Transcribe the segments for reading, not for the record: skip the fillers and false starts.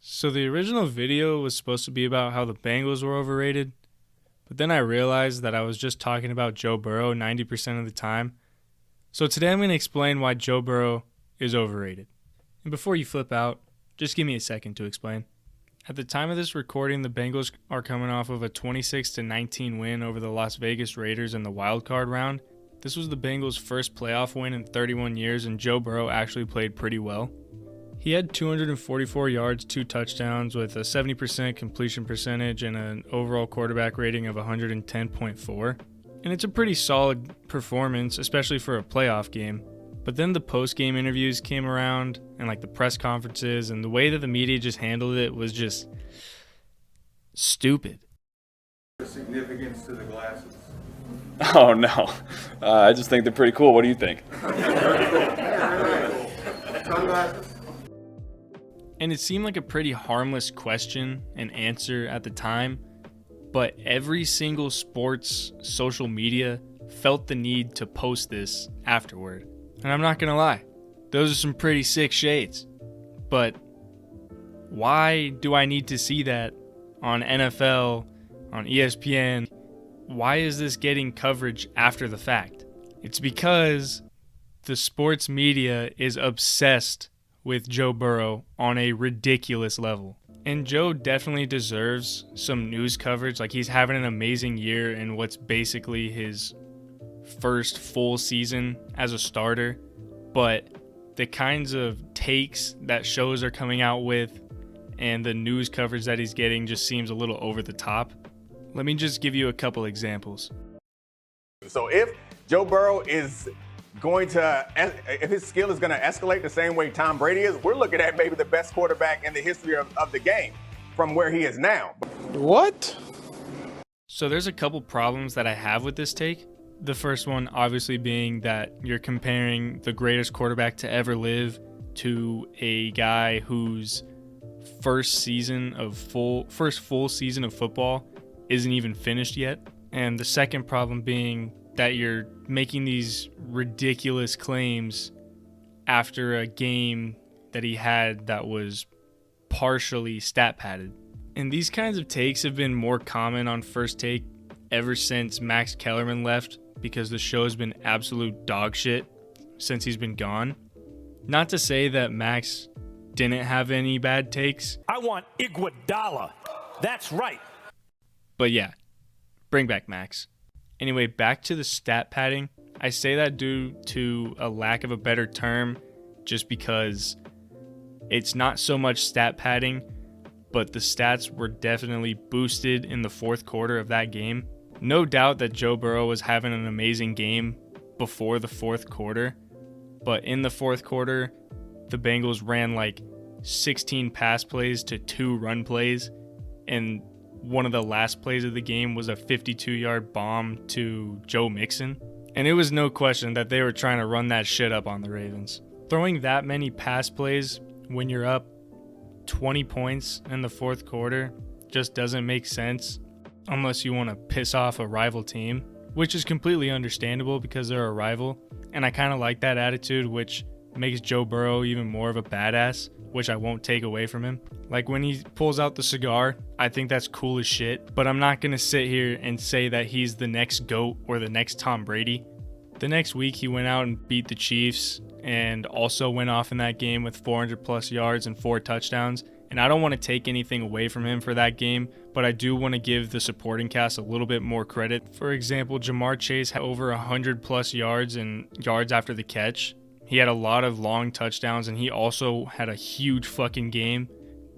So the original video was supposed to be about how the Bengals were overrated, but then I realized that I was just talking about Joe Burrow 90% of the time. So today I'm going to explain why Joe Burrow is overrated. And before you flip out, just give me a second to explain. At the time of this recording, the Bengals are coming off of a 26-19 win over the Las Vegas Raiders in the wild card round. This was the Bengals' first playoff win in 31 years, and Joe Burrow actually played pretty well. He had 244 yards, 2 touchdowns with a 70% completion percentage and an overall quarterback rating of 110.4. And it's a pretty solid performance, especially for a playoff game. But then the post-game interviews came around and the press conferences, and the way that the media just handled it was just stupid. Significance to the glasses. Oh no, I just think they're pretty cool. What do you think? Sunglasses. And it seemed like a pretty harmless question and answer at the time, but every single sports social media felt the need to post this afterward. And I'm not gonna lie, those are some pretty sick shades. But why do I need to see that on NFL, on ESPN? Why is this getting coverage after the fact? It's because the sports media is obsessed with Joe Burrow on a ridiculous level. And Joe definitely deserves some news coverage. He's having an amazing year in what's basically his first full season as a starter. But the kinds of takes that shows are coming out with and the news coverage that he's getting just seems a little over the top. Let me just give you a couple examples. So if Joe Burrow is if his skill is going to escalate the same way Tom Brady is, we're looking at maybe the best quarterback in the history of the game from where he is now. What? So there's a couple problems that I have with this take. The first one obviously being that you're comparing the greatest quarterback to ever live to a guy whose first full season of football isn't even finished yet. And the second problem being that you're making these ridiculous claims after a game that he had that was partially stat padded. And these kinds of takes have been more common on First Take ever since Max Kellerman left, because the show has been absolute dog shit since he's been gone. Not to say that Max didn't have any bad takes. I want Iguodala. That's right. But yeah, bring back Max. Anyway, back to the stat padding. I say that due to a lack of a better term, just because it's not so much stat padding, but the stats were definitely boosted in the fourth quarter of that game. No doubt that Joe Burrow was having an amazing game before the fourth quarter, but in the fourth quarter, the Bengals ran 16 pass plays to 2 run plays, and one of the last plays of the game was a 52-yard bomb to Joe Mixon. And it was no question that they were trying to run that shit up on the Ravens. Throwing that many pass plays when you're up 20 points in the fourth quarter just doesn't make sense unless you want to piss off a rival team, which is completely understandable because they're a rival. And I kind of like that attitude, which makes Joe Burrow even more of a badass, which I won't take away from him. When he pulls out the cigar, I think that's cool as shit, but I'm not going to sit here and say that he's the next GOAT or the next Tom Brady. The next week, he went out and beat the Chiefs and also went off in that game with 400 plus yards and 4 touchdowns. And I don't want to take anything away from him for that game, but I do want to give the supporting cast a little bit more credit. For example, Jamar Chase had over 100 plus yards and yards after the catch. He had a lot of long touchdowns, and he also had a huge fucking game,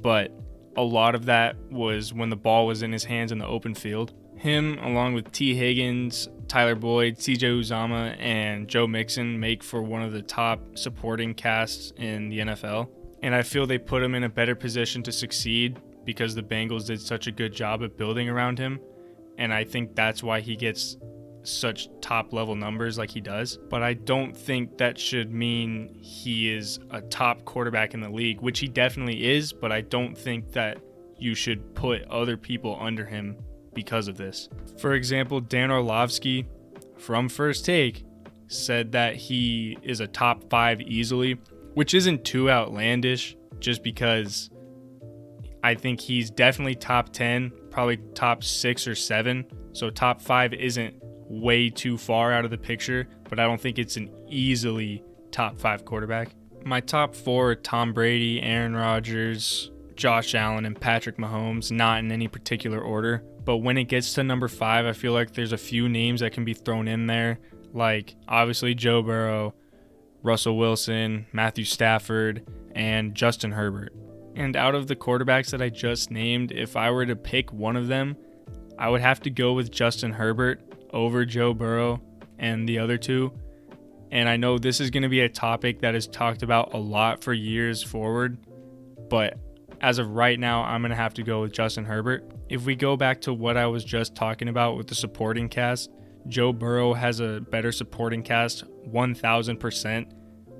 but a lot of that was when the ball was in his hands in the open field. Him, along with T. Higgins, Tyler Boyd, CJ Uzomah, and Joe Mixon make for one of the top supporting casts in the NFL. And I feel they put him in a better position to succeed because the Bengals did such a good job at building around him. And I think that's why he gets such top level numbers like he does. But I don't think that should mean he is a top quarterback in the league, which he definitely is, but I don't think that you should put other people under him because of this. For example, Dan Orlovsky from First Take said that he is a top 5 easily, which isn't too outlandish just because I think he's definitely top 10, probably top 6 or 7. So top 5 isn't way too far out of the picture, but I don't think it's an easily top 5 quarterback. My top 4 are Tom Brady, Aaron Rodgers, Josh Allen, and Patrick Mahomes, not in any particular order. But when it gets to number 5, I feel like there's a few names that can be thrown in there, like obviously Joe Burrow, Russell Wilson, Matthew Stafford, and Justin Herbert. And out of the quarterbacks that I just named, if I were to pick one of them, I would have to go with Justin Herbert over Joe Burrow and the other two. And I know this is going to be a topic that is talked about a lot for years forward, but as of right now, I'm going to have to go with Justin Herbert. If we go back to what I was just talking about with the supporting cast, Joe Burrow has a better supporting cast 1000%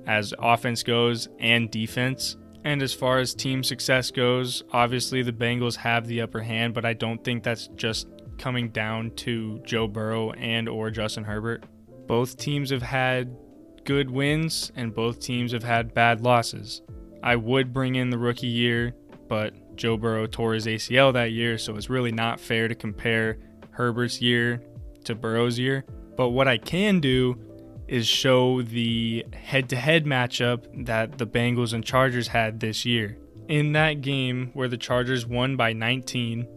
as offense goes and defense. And as far as team success goes, obviously the Bengals have the upper hand, but I don't think that's just coming down to Joe Burrow and or Justin Herbert. Both teams have had good wins and both teams have had bad losses. I would bring in the rookie year, but Joe Burrow tore his ACL that year, so it's really not fair to compare Herbert's year to Burrow's year. But what I can do is show the head-to-head matchup that the Bengals and Chargers had this year. In that game where the Chargers won by 19,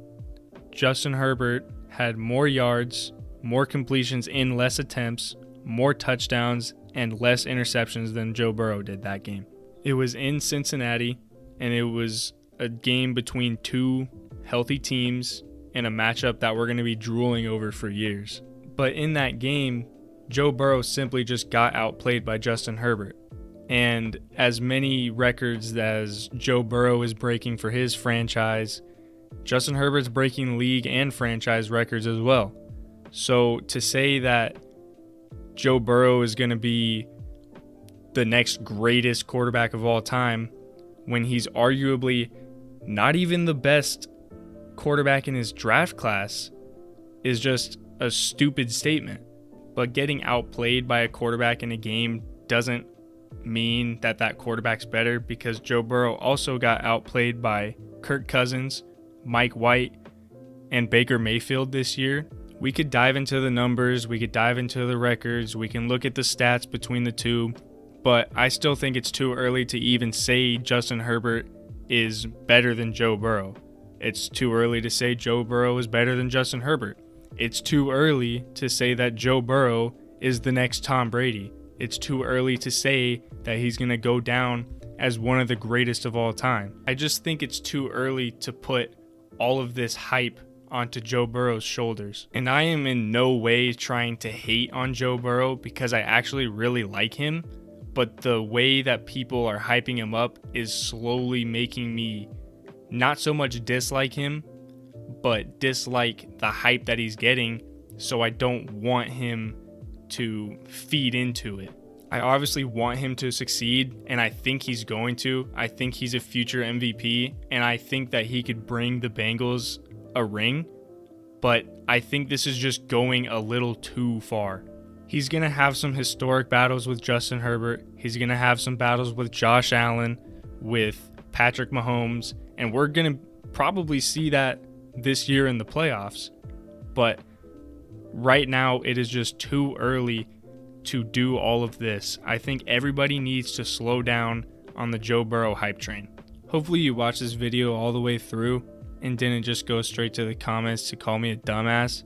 Justin Herbert had more yards, more completions in less attempts, more touchdowns, and less interceptions than Joe Burrow did that game. It was in Cincinnati, and it was a game between two healthy teams and a matchup that we're going to be drooling over for years. But in that game, Joe Burrow simply just got outplayed by Justin Herbert. And as many records as Joe Burrow is breaking for his franchise, Justin Herbert's breaking league and franchise records as well. So to say that Joe Burrow is going to be the next greatest quarterback of all time when he's arguably not even the best quarterback in his draft class is just a stupid statement. But getting outplayed by a quarterback in a game doesn't mean that that quarterback's better, because Joe Burrow also got outplayed by Kirk Cousins, Mike White, and Baker Mayfield this year. We could dive into the numbers, we could dive into the records, we can look at the stats between the two, but I still think it's too early to even say Justin Herbert is better than Joe Burrow. It's too early to say Joe Burrow is better than Justin Herbert. It's too early to say that Joe Burrow is the next Tom Brady. It's too early to say that he's going to go down as one of the greatest of all time. I just think it's too early to put all of this hype onto Joe Burrow's shoulders. And I am in no way trying to hate on Joe Burrow, because I actually really like him, but the way that people are hyping him up is slowly making me not so much dislike him, but dislike the hype that he's getting, so I don't want him to feed into it. I obviously want him to succeed, and I think he's going to. I think he's a future MVP, and I think that he could bring the Bengals a ring, but I think this is just going a little too far. He's going to have some historic battles with Justin Herbert. He's going to have some battles with Josh Allen, with Patrick Mahomes, and we're going to probably see that this year in the playoffs. But right now, it is just too early to do all of this. I think everybody needs to slow down on the Joe Burrow hype train. Hopefully you watched this video all the way through and didn't just go straight to the comments to call me a dumbass.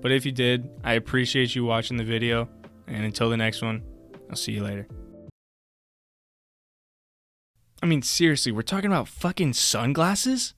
But if you did, I appreciate you watching the video, and until the next one, I'll see you later. I mean, seriously, we're talking about fucking sunglasses?